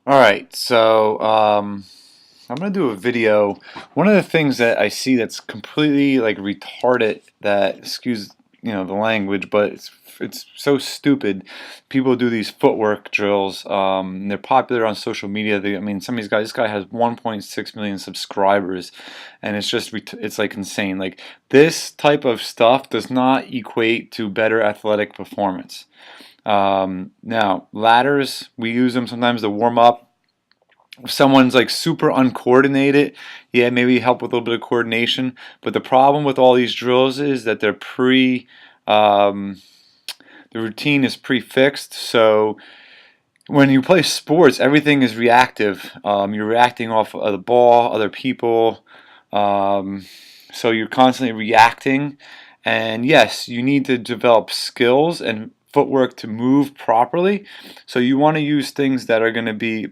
All right, so I'm gonna do a video. One of the things that I see that's completely like retarded, that excuse the language, but it's so stupid. People do these footwork drills. They're popular on social media. I mean, some of these guys. This guy has 1.6 million subscribers, and it's just it's like insane. Like this type of stuff does not equate to better athletic performance. Now, ladders, we use them sometimes to warm up. If someone's like super uncoordinated, yeah, maybe help with a little bit of coordination. But the problem with all these drills is that um, the routine is pre-fixed. So when you play sports, everything is reactive. You're reacting off of the ball, other people. Um, so you're constantly reacting. And yes, you need to develop skills and footwork to move properly. So you want to use things that are going to be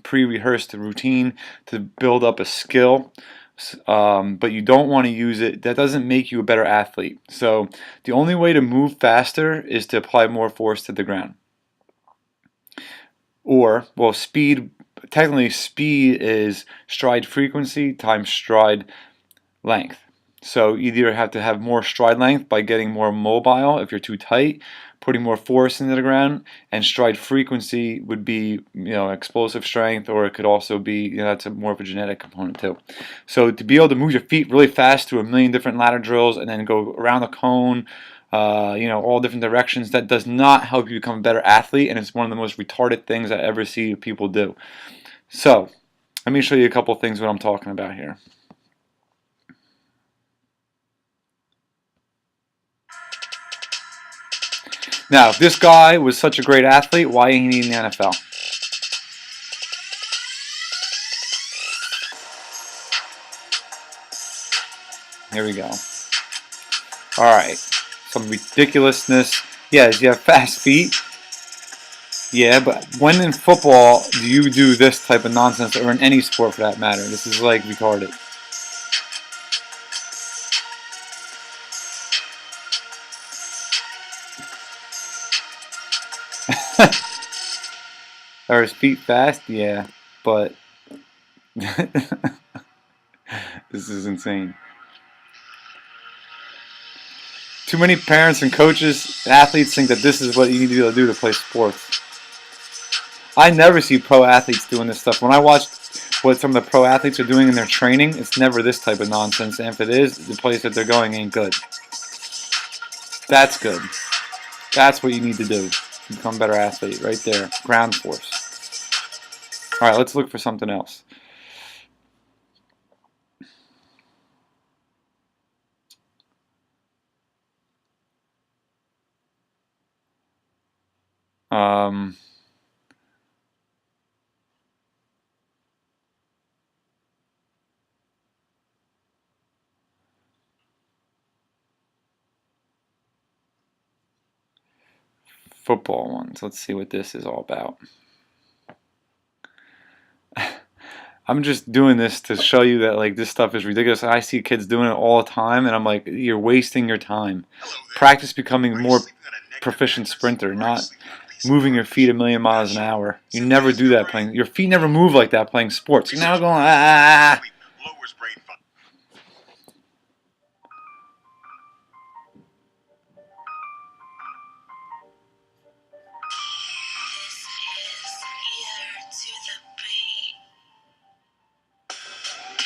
pre-rehearsed routine to build up a skill. But you don't want to use it. That doesn't make you a better athlete. So the only way to move faster is to apply more force to the ground. Or, well, speed, technically speed is stride frequency times stride length. So you either have to have more stride length by getting more mobile if you're too tight, putting more force into the ground, and stride frequency would be, explosive strength, or it could also be, that's more of a genetic component too. So to be able to move your feet really fast through a million different ladder drills and then go around the cone, all different directions, that does not help you become a better athlete, and it's one of the most retarded things I ever see people do. So let me show you a couple things what I'm talking about here. Now, if this guy was such a great athlete, why ain't he in the NFL? Here we go. Alright, some ridiculousness. Yes, you have fast feet. Yeah, but when in football do you do this type of nonsense, or in any sport for that matter? This is like retarded. Are his feet fast? Yeah, but this is insane. Too many parents and coaches, athletes think that this is what you need to be able to do to play sports. I never see pro athletes doing this stuff. When I watch what some of the pro athletes are doing in their training, it's never this type of nonsense. And if it is, the place that they're going ain't good. That's good. That's what you need to do to become a better athlete, right there. Ground force. All right, let's look for something else. Um, Football ones. Let's see what this is all about. I'm just doing this to show you that like this stuff is ridiculous. I see kids doing it all the time, and I'm like, you're wasting your time. Practice becoming more proficient sprinter, not moving your feet a million miles an hour. You never do that playing. Your feet never move like that playing sports. You're now going ah.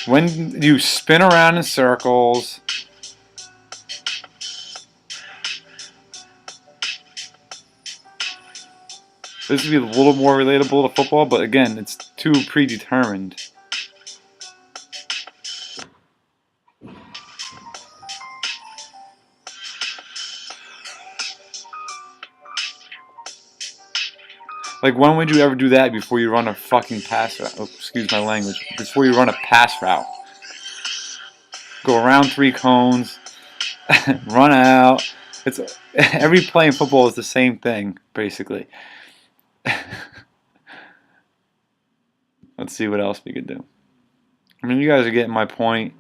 When you spin around in circles, this would be a little more relatable to football, but again, it's too predetermined. Like, when would you ever do that before you run a fucking pass route? Oh, excuse my language. Before you run a pass route. Go around 3 cones, run out. It's every play in football is the same thing, basically. Let's see what else we could do. I mean, you guys are getting my point.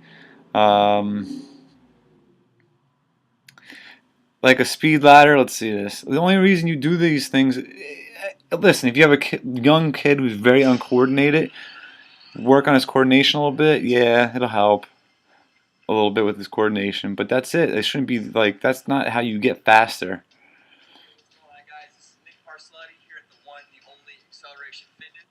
Like a speed ladder, let's see this. The only reason you do these things, listen, if you have a young kid who's very uncoordinated, work on his coordination a little bit. Yeah, it'll help a little bit with his coordination, but that's it. It shouldn't be like, that's not how you get faster. Hi guys, this is Nick Parslutty here at the one, the only Acceleration Fitness.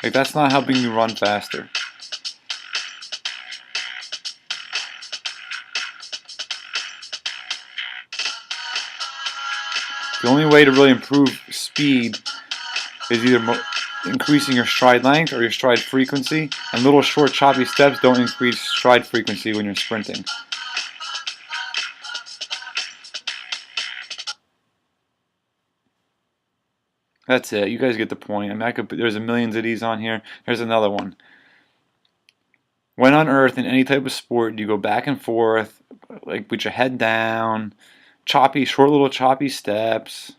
Like, that's not helping you run faster. The only way to really improve speed is either increasing your stride length or your stride frequency, and little short choppy steps don't increase stride frequency when you're sprinting. That's it. You guys get the point. I mean, there's a millions of these on here. Here's another one. When on Earth in any type of sport, do you go back and forth, like with your head down, short little choppy steps?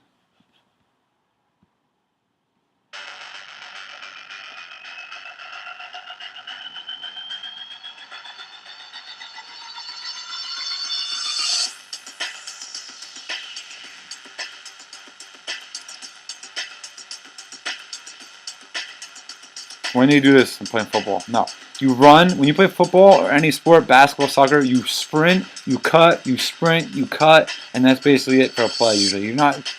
When do you do this in playing football? No. You run. When you play football or any sport, basketball, soccer, you sprint, you cut, you sprint, you cut, and that's basically it for a play usually. You're not